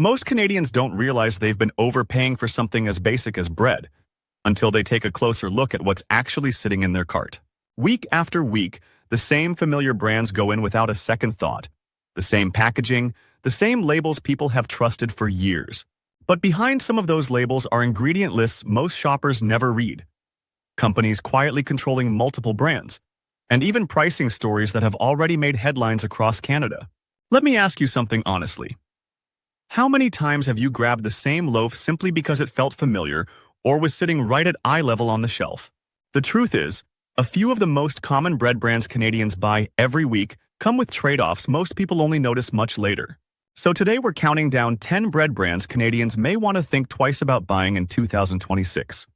Most Canadians don't realize they've been overpaying for something as basic as bread until they take a closer look at what's actually sitting in their cart. Week after week, the same familiar brands go in without a second thought. The same packaging, the same labels people have trusted for years. But behind some of those labels are ingredient lists most shoppers never read. Companies quietly controlling multiple brands, and even pricing stories that have already made headlines across Canada. Let me ask you something honestly. How many times have you grabbed the same loaf simply because it felt familiar or was sitting right at eye level on the shelf? The truth is, a few of the most common bread brands Canadians buy every week come with trade-offs most people only notice much later. So today we're counting down 10 bread brands Canadians may want to think twice about buying in 2026.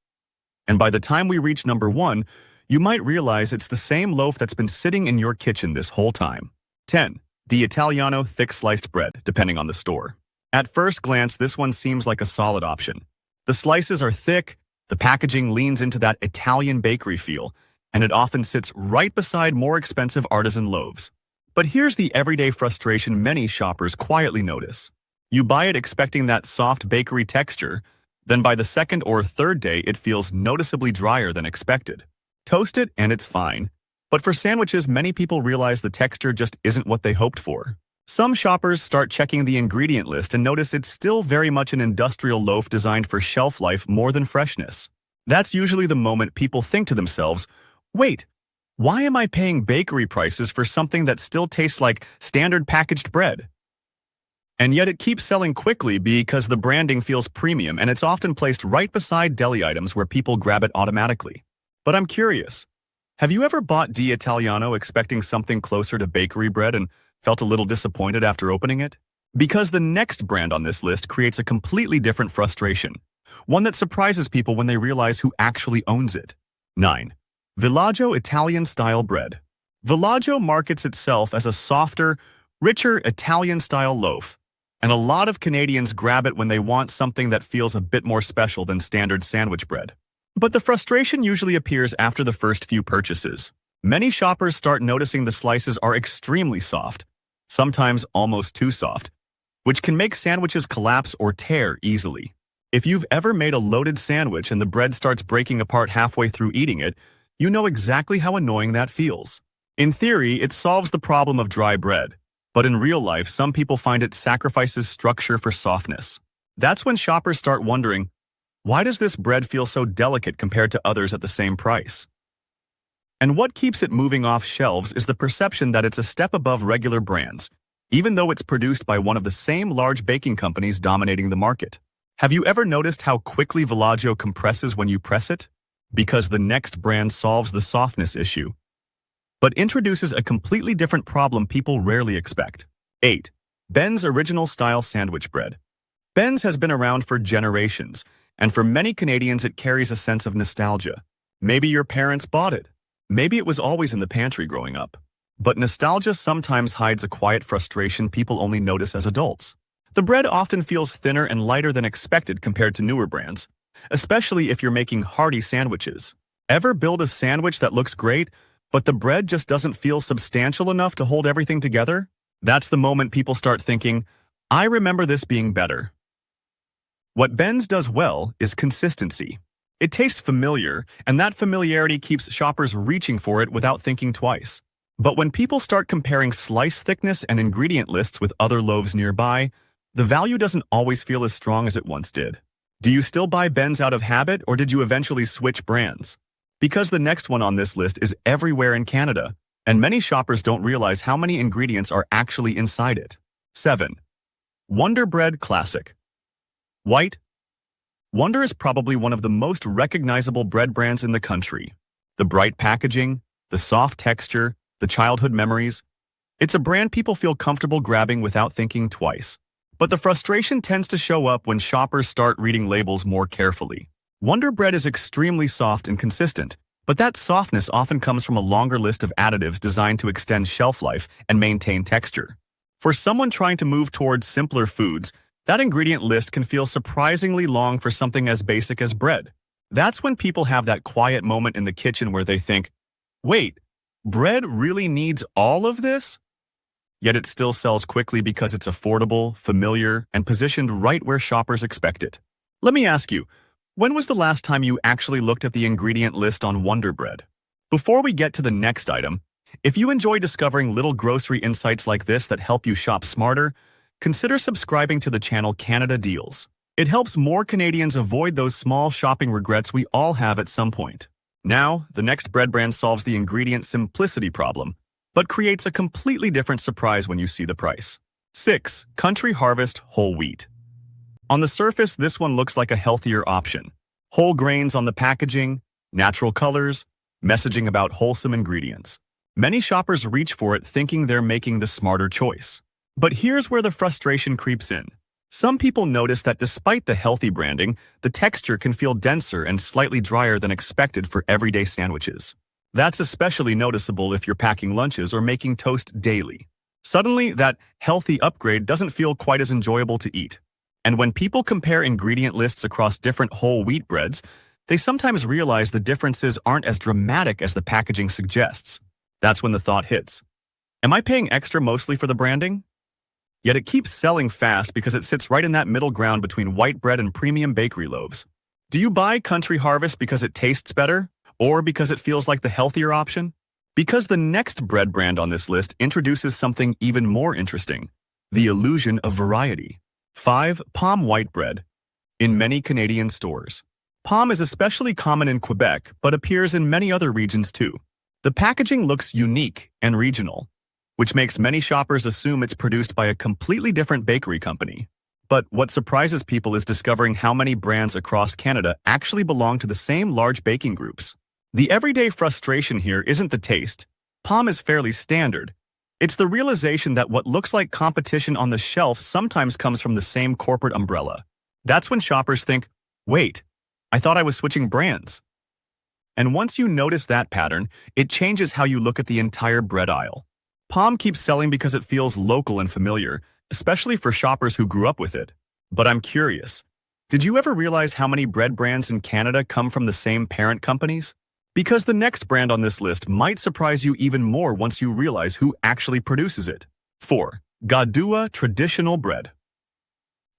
And by the time we reach number 1, you might realize it's the same loaf that's been sitting in your kitchen this whole time. 10. D'Italiano thick sliced bread, depending on the store. At first glance, this one seems like a solid option. The slices are thick, the packaging leans into that Italian bakery feel, and it often sits right beside more expensive artisan loaves. But here's the everyday frustration many shoppers quietly notice. You buy it expecting that soft bakery texture, then by the second or third day it feels noticeably drier than expected. Toast it and it's fine. But for sandwiches, many people realize the texture just isn't what they hoped for. Some shoppers start checking the ingredient list and notice it's still very much an industrial loaf designed for shelf life more than freshness. That's usually the moment people think to themselves, wait, why am I paying bakery prices for something that still tastes like standard packaged bread? And yet it keeps selling quickly because the branding feels premium and it's often placed right beside deli items where people grab it automatically. But I'm curious, have you ever bought D'Italiano expecting something closer to bakery bread and felt a little disappointed after opening it? Because the next brand on this list creates a completely different frustration, one that surprises people when they realize who actually owns it. 9. Villaggio Italian-style bread. Villaggio markets itself as a softer, richer Italian-style loaf, and a lot of Canadians grab it when they want something that feels a bit more special than standard sandwich bread. But the frustration usually appears after the first few purchases. Many shoppers start noticing the slices are extremely soft, sometimes almost too soft, which can make sandwiches collapse or tear easily. If you've ever made a loaded sandwich and the bread starts breaking apart halfway through eating it, you know exactly how annoying that feels. In theory, it solves the problem of dry bread, but in real life, some people find it sacrifices structure for softness. That's when shoppers start wondering, why does this bread feel so delicate compared to others at the same price? And what keeps it moving off shelves is the perception that it's a step above regular brands, even though it's produced by one of the same large baking companies dominating the market. Have you ever noticed how quickly Villaggio compresses when you press it? Because the next brand solves the softness issue, but introduces a completely different problem people rarely expect. 8. Ben's Original Style Sandwich Bread. Ben's has been around for generations, and for many Canadians it carries a sense of nostalgia. Maybe your parents bought it. Maybe it was always in the pantry growing up. But nostalgia sometimes hides a quiet frustration people only notice as adults. The bread often feels thinner and lighter than expected compared to newer brands, especially if you're making hearty sandwiches. Ever build a sandwich that looks great, but the bread just doesn't feel substantial enough to hold everything together? That's the moment people start thinking, I remember this being better. What Ben's does well is consistency. It tastes familiar, and that familiarity keeps shoppers reaching for it without thinking twice. But when people start comparing slice thickness and ingredient lists with other loaves nearby, the value doesn't always feel as strong as it once did. Do you still buy Ben's out of habit, or did you eventually switch brands? Because the next one on this list is everywhere in Canada, and many shoppers don't realize how many ingredients are actually inside it. 7. Wonder Bread Classic. White. Wonder is probably one of the most recognizable bread brands in the country. The bright packaging, the soft texture, the childhood memories. It's a brand people feel comfortable grabbing without thinking twice. But the frustration tends to show up when shoppers start reading labels more carefully. Wonder Bread is extremely soft and consistent, but that softness often comes from a longer list of additives designed to extend shelf life and maintain texture. For someone trying to move towards simpler foods, that ingredient list can feel surprisingly long for something as basic as bread. That's when people have that quiet moment in the kitchen where they think, wait, bread really needs all of this? yet it still sells quickly because it's affordable, familiar, and positioned right where shoppers expect it. Let me ask you, when was the last time you actually looked at the ingredient list on Wonder Bread? Before we get to the next item, if you enjoy discovering little grocery insights like this that help you shop smarter, consider subscribing to the channel Canada Deals. It helps more Canadians avoid those small shopping regrets we all have at some point. Now, the next bread brand solves the ingredient simplicity problem, but creates a completely different surprise when you see the price. 6. Country Harvest Whole Wheat. On the surface, this one looks like a healthier option. Whole grains on the packaging, natural colors, messaging about wholesome ingredients. Many shoppers reach for it thinking they're making the smarter choice. But here's where the frustration creeps in. Some people notice that despite the healthy branding, the texture can feel denser and slightly drier than expected for everyday sandwiches. That's especially noticeable if you're packing lunches or making toast daily. Suddenly, that healthy upgrade doesn't feel quite as enjoyable to eat. And when people compare ingredient lists across different whole wheat breads, they sometimes realize the differences aren't as dramatic as the packaging suggests. That's when the thought hits. Am I paying extra mostly for the branding? Yet it keeps selling fast because it sits right in that middle ground between white bread and premium bakery loaves. Do you buy Country Harvest because it tastes better, or because it feels like the healthier option? Because the next bread brand on this list introduces something even more interesting, the illusion of variety. 5. Palm white bread. In many Canadian stores. Palm is especially common in Quebec, but appears in many other regions too. The packaging looks unique and regional, which makes many shoppers assume it's produced by a completely different bakery company. But what surprises people is discovering how many brands across Canada actually belong to the same large baking groups. The everyday frustration here isn't the taste. Palm is fairly standard. It's the realization that what looks like competition on the shelf sometimes comes from the same corporate umbrella. That's when shoppers think, wait, I thought I was switching brands. And once you notice that pattern, it changes how you look at the entire bread aisle. Palm keeps selling because it feels local and familiar, especially for shoppers who grew up with it. But I'm curious, did you ever realize how many bread brands in Canada come from the same parent companies? Because the next brand on this list might surprise you even more once you realize who actually produces it. 4. Godua Traditional Bread.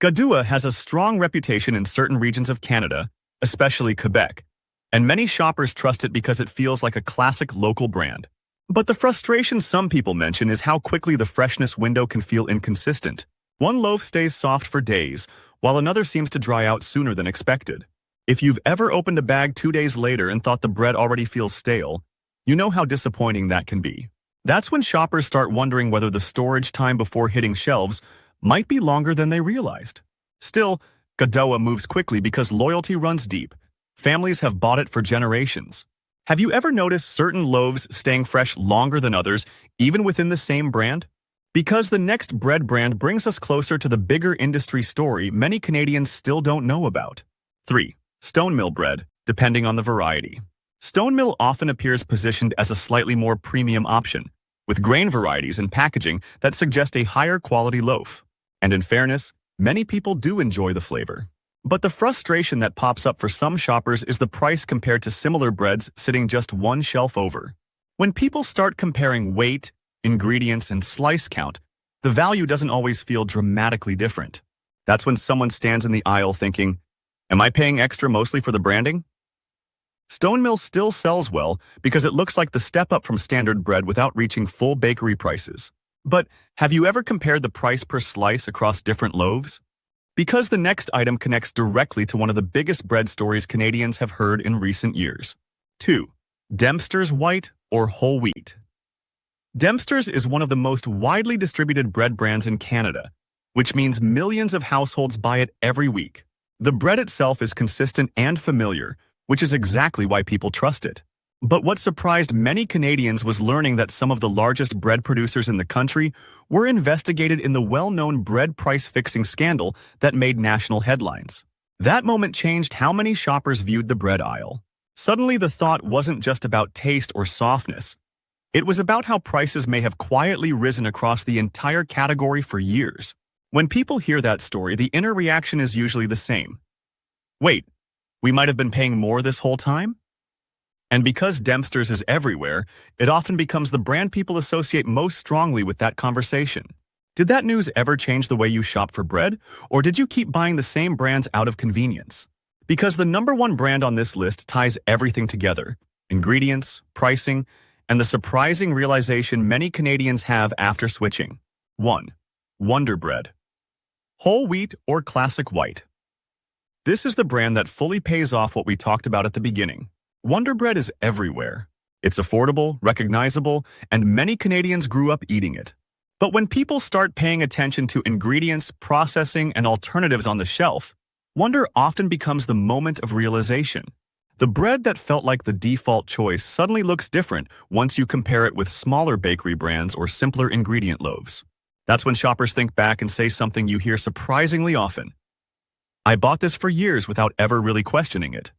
Godua has a strong reputation in certain regions of Canada, especially Quebec, and many shoppers trust it because it feels like a classic local brand. But the frustration some people mention is how quickly the freshness window can feel inconsistent. One loaf stays soft for days, while another seems to dry out sooner than expected. If you've ever opened a bag 2 days later and thought the bread already feels stale, you know how disappointing that can be. That's when shoppers start wondering whether the storage time before hitting shelves might be longer than they realized. Still, Godua moves quickly because loyalty runs deep. Families have bought it for generations. Have you ever noticed certain loaves staying fresh longer than others, even within the same brand? Because the next bread brand brings us closer to the bigger industry story many Canadians still don't know about. 3. Stone mill bread, depending on the variety. Stone mill often appears positioned as a slightly more premium option, with grain varieties and packaging that suggest a higher quality loaf. And in fairness, many people do enjoy the flavor. But the frustration that pops up for some shoppers is the price compared to similar breads sitting just one shelf over. When people start comparing weight, ingredients, and slice count, the value doesn't always feel dramatically different. That's when someone stands in the aisle thinking, am I paying extra mostly for the branding? Stone mill still sells well because it looks like the step up from standard bread without reaching full bakery prices. But have you ever compared the price per slice across different loaves? Because the next item connects directly to one of the biggest bread stories Canadians have heard in recent years. 2. Dempster's White or Whole Wheat. Dempster's is one of the most widely distributed bread brands in Canada, which means millions of households buy it every week. The bread itself is consistent and familiar, which is exactly why people trust it. But what surprised many Canadians was learning that some of the largest bread producers in the country were investigated in the well-known bread price-fixing scandal that made national headlines. That moment changed how many shoppers viewed the bread aisle. Suddenly, the thought wasn't just about taste or softness. It was about how prices may have quietly risen across the entire category for years. When people hear that story, the inner reaction is usually the same. Wait, we might have been paying more this whole time? And because Dempster's is everywhere, it often becomes the brand people associate most strongly with that conversation. Did that news ever change the way you shop for bread, or did you keep buying the same brands out of convenience? Because the number one brand on this list ties everything together: ingredients, pricing, and the surprising realization many Canadians have after switching. 1. Wonder Bread. Whole wheat or classic white. This is the brand that fully pays off what we talked about at the beginning. Wonder Bread is everywhere. It's affordable, recognizable, and many Canadians grew up eating it. But when people start paying attention to ingredients, processing, and alternatives on the shelf, wonder often becomes the moment of realization. The bread that felt like the default choice suddenly looks different once you compare it with smaller bakery brands or simpler ingredient loaves. That's when shoppers think back and say something you hear surprisingly often: "I bought this for years without ever really questioning it."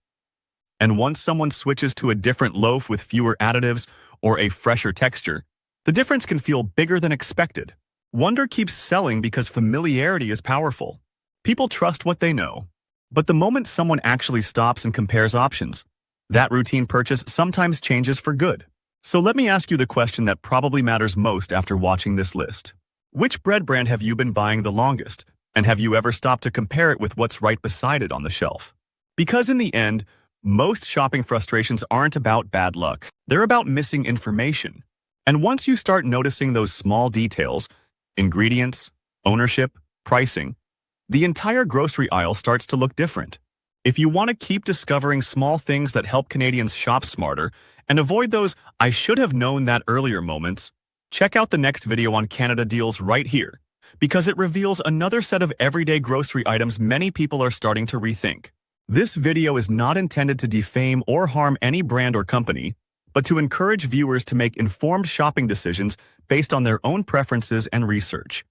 And once someone switches to a different loaf with fewer additives or a fresher texture, the difference can feel bigger than expected. Wonder keeps selling because familiarity is powerful. People trust what they know. But the moment someone actually stops and compares options, that routine purchase sometimes changes for good. So let me ask you the question that probably matters most after watching this list. Which bread brand have you been buying the longest, and have you ever stopped to compare it with what's right beside it on the shelf? Because in the end, most shopping frustrations aren't about bad luck. They're about missing information. And once you start noticing those small details, ingredients, ownership, pricing, the entire grocery aisle starts to look different. If you want to keep discovering small things that help Canadians shop smarter and avoid those "I should have known that earlier" moments, check out the next video on Canada deals right here, because it reveals another set of everyday grocery items many people are starting to rethink. This video is not intended to defame or harm any brand or company, but to encourage viewers to make informed shopping decisions based on their own preferences and research.